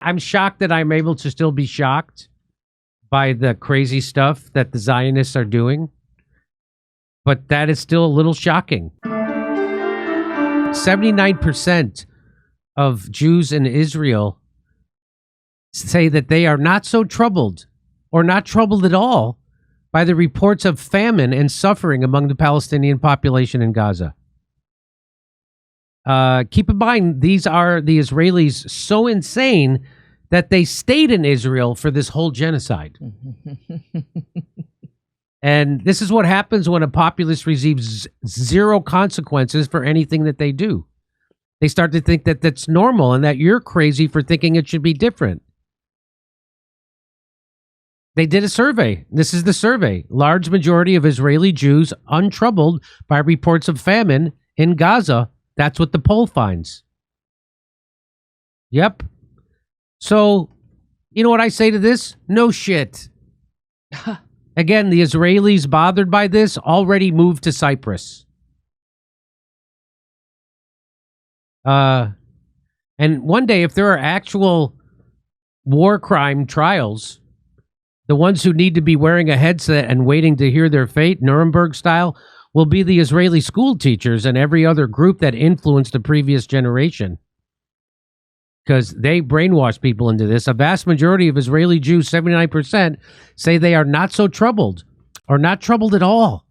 I'm shocked that I'm able to still be shocked by the crazy stuff that the Zionists are doing. But that is still a little shocking. 79% of Jews in Israel say that they are not so troubled or not troubled at all by the reports of famine and suffering among the Palestinian population in Gaza. Keep in mind, these are the Israelis so insane that they stayed in Israel for this whole genocide. And this is what happens when a populace receives zero consequences for anything that they do. They start to think that that's normal and that you're crazy for thinking it should be different. They did a survey. This is the survey. Large majority of Israeli Jews untroubled by reports of famine in Gaza. That's what the poll finds. Yep. So, you know what I say to this? No shit. Again, the Israelis bothered by this already moved to Cyprus. And one day, if there are actual war crime trials, the ones who need to be wearing a headset and waiting to hear their fate, Nuremberg style, will be the Israeli school teachers and every other group that influenced the previous generation. Because they brainwash people into this. A vast majority of Israeli Jews, 79%, say they are not so troubled or not troubled at all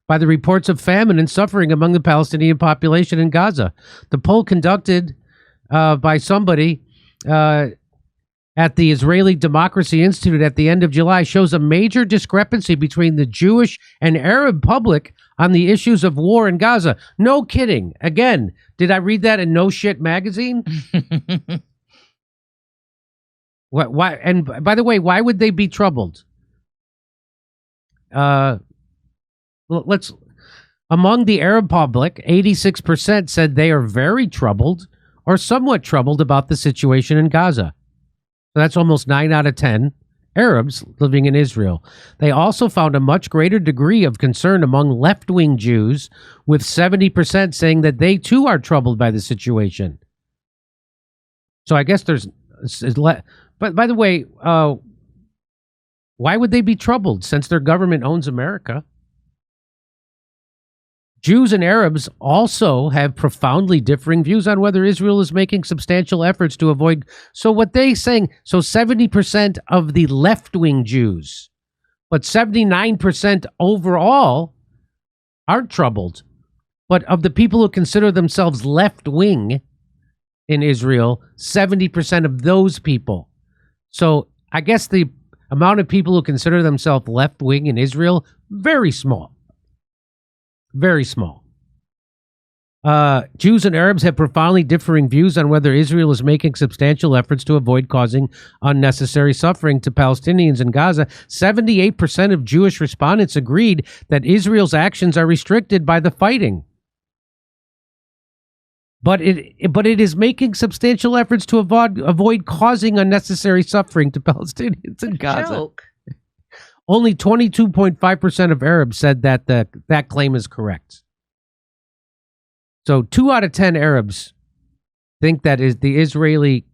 by the reports of famine and suffering among the Palestinian population in Gaza. The poll conducted by somebody at the Israeli Democracy Institute at the end of July shows a major discrepancy between the Jewish and Arab public on the issues of war in Gaza. No kidding. Again, did I read that in No Shit magazine? Why? And by the way, why would they be troubled? Among the Arab public, 86% said they are very troubled or somewhat troubled about the situation in Gaza. So that's almost 9 out of 10 Arabs living in Israel. They also found a much greater degree of concern among left-wing Jews, with 70% saying that they too are troubled by the situation. So I guess but by the way, why would they be troubled since their government owns America? Jews and Arabs also have profoundly differing views on whether Israel is making substantial efforts to avoid. So what they saying, so 70% of the left-wing Jews, but 79% overall aren't troubled. But of the people who consider themselves left-wing in Israel, 70% of those people. So I guess the amount of people who consider themselves left-wing in Israel, very small. Very small. Jews and Arabs have profoundly differing views on whether Israel is making substantial efforts to avoid causing unnecessary suffering to Palestinians in Gaza. 78% of Jewish respondents agreed that Israel's actions are restricted by the fighting. But it is making substantial efforts to avoid causing unnecessary suffering to Palestinians in Gaza. Joke. Only 22.5% of Arabs said that that claim is correct. So 2 out of 10 Arabs think that is the Israeli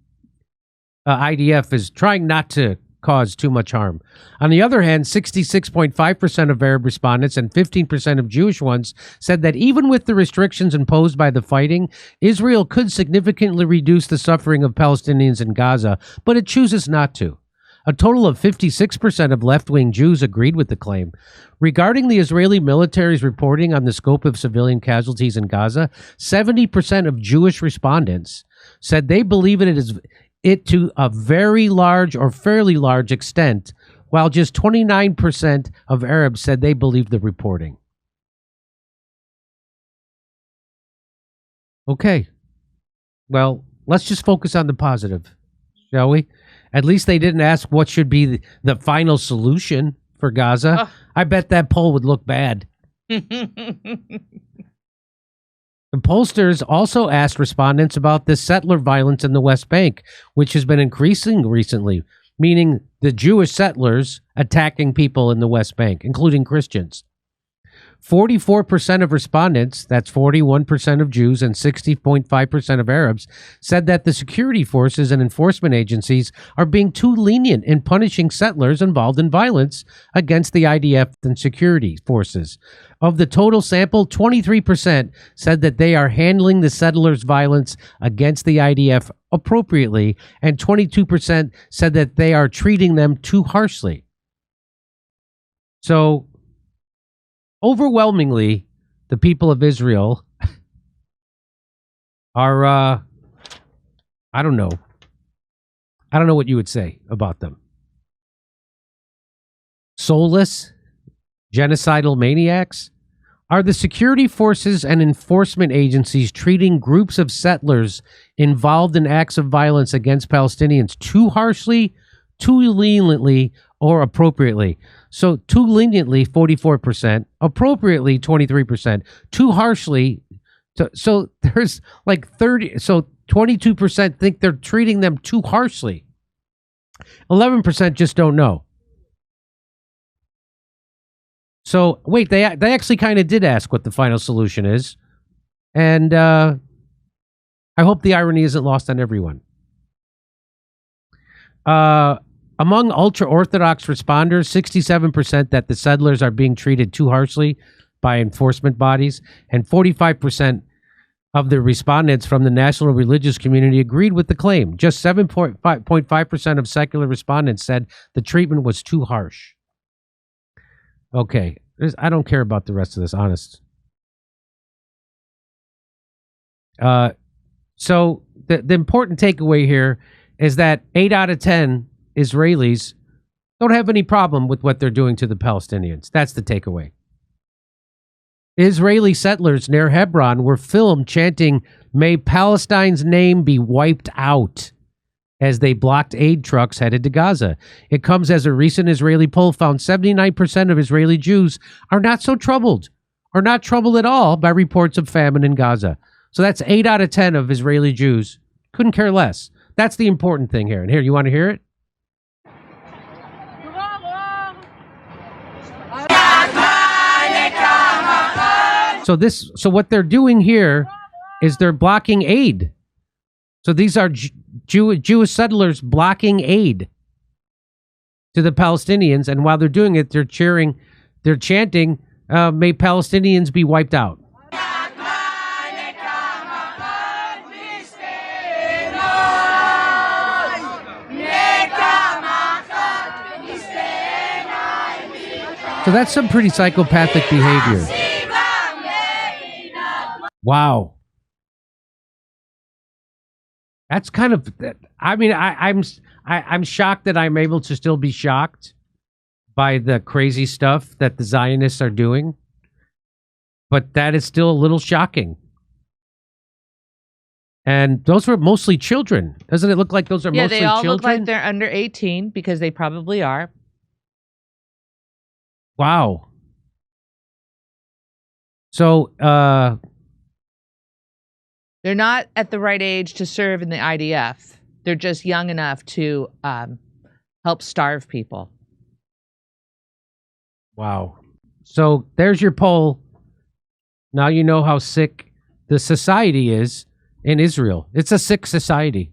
IDF is trying not to cause too much harm. On the other hand, 66.5% of Arab respondents and 15% of Jewish ones said that even with the restrictions imposed by the fighting, Israel could significantly reduce the suffering of Palestinians in Gaza, but it chooses not to. A total of 56% of left-wing Jews agreed with the claim. Regarding the Israeli military's reporting on the scope of civilian casualties in Gaza, 70% of Jewish respondents said they believe it to a very large or fairly large extent, while just 29% of Arabs said they believed the reporting. Okay. Well, let's just focus on the positive, shall we? At least they didn't ask what should be the final solution for Gaza. I bet that poll would look bad. The pollsters also asked respondents about the settler violence in the West Bank, which has been increasing recently, meaning the Jewish settlers attacking people in the West Bank, including Christians. 44% of respondents, that's 41% of Jews and 60.5% of Arabs, said that the security forces and enforcement agencies are being too lenient in punishing settlers involved in violence against the IDF and security forces. Of the total sample, 23% said that they are handling the settlers' violence against the IDF appropriately, and 22% said that they are treating them too harshly. So, overwhelmingly, the people of Israel are, I don't know what you would say about them. Soulless, genocidal maniacs? Are the security forces and enforcement agencies treating groups of settlers involved in acts of violence against Palestinians too harshly, too leniently, or appropriately? So too leniently, 44%, appropriately, 23%, too harshly. So there's like 22% think they're treating them too harshly. 11% just don't know. So wait, they actually kind of did ask what the final solution is. And I hope the irony isn't lost on everyone. Among ultra-Orthodox responders, 67% that the settlers are being treated too harshly by enforcement bodies, and 45% of the respondents from the national religious community agreed with the claim. Just 7.5% of secular respondents said the treatment was too harsh. Okay, I don't care about the rest of this, honest. So the important takeaway here is that 8 out of 10 Israelis don't have any problem with what they're doing to the Palestinians. That's the takeaway. Israeli settlers near Hebron were filmed chanting, "May Palestine's name be wiped out," as they blocked aid trucks headed to Gaza. It comes as a recent Israeli poll found 79% of Israeli Jews are not so troubled, or not troubled at all, by reports of famine in Gaza. So that's 8 out of 10 of Israeli Jews. Couldn't care less. That's the important thing here. And here, you want to hear it? So what they're doing here is they're blocking aid. So these are Jewish settlers blocking aid to the Palestinians, and while they're doing it, they're chanting, "May Palestinians be wiped out." So that's some pretty psychopathic behavior. Wow. That's kind of, I mean, I'm shocked that I'm able to still be shocked by the crazy stuff that the Zionists are doing, but that is still a little shocking. And those were mostly children. Doesn't it look like those are mostly children? Yeah, they all look like they're under 18 because they probably are. Wow. So, they're not at the right age to serve in the IDF. They're just young enough to help starve people. Wow. So there's your poll. Now you know how sick the society is in Israel. It's a sick society.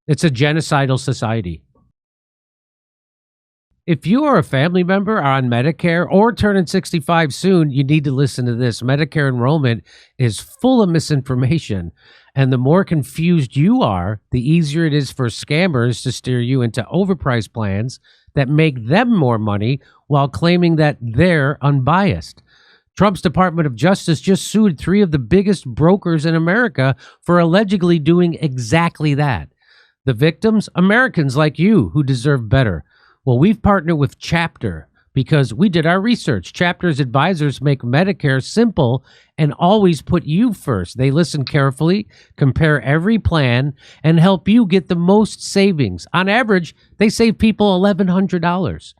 It's a genocidal society. If you are a family member, are on Medicare, or turning 65 soon, you need to listen to this. Medicare enrollment is full of misinformation, and the more confused you are, the easier it is for scammers to steer you into overpriced plans that make them more money while claiming that they're unbiased. Trump's Department of Justice just sued 3 of the biggest brokers in America for allegedly doing exactly that. The victims? Americans like you who deserve better. Well, we've partnered with Chapter because we did our research. Chapter's advisors make Medicare simple and always put you first. They listen carefully, compare every plan, and help you get the most savings. On average, they save people $1,100.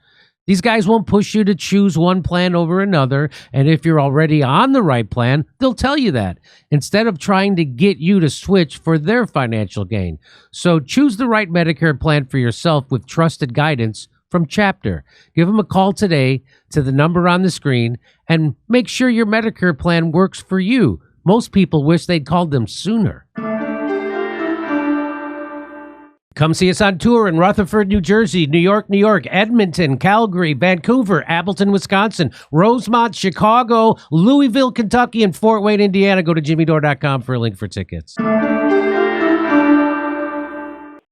These guys won't push you to choose one plan over another, and if you're already on the right plan, they'll tell you that, instead of trying to get you to switch for their financial gain. So choose the right Medicare plan for yourself with trusted guidance from Chapter. Give them a call today to the number on the screen and make sure your Medicare plan works for you. Most people wish they'd called them sooner. Come see us on tour in Rutherford, New Jersey, New York, Edmonton, Calgary, Vancouver, Appleton, Wisconsin, Rosemont, Chicago, Louisville, Kentucky, and Fort Wayne, Indiana. Go to jimmydore.com for a link for tickets.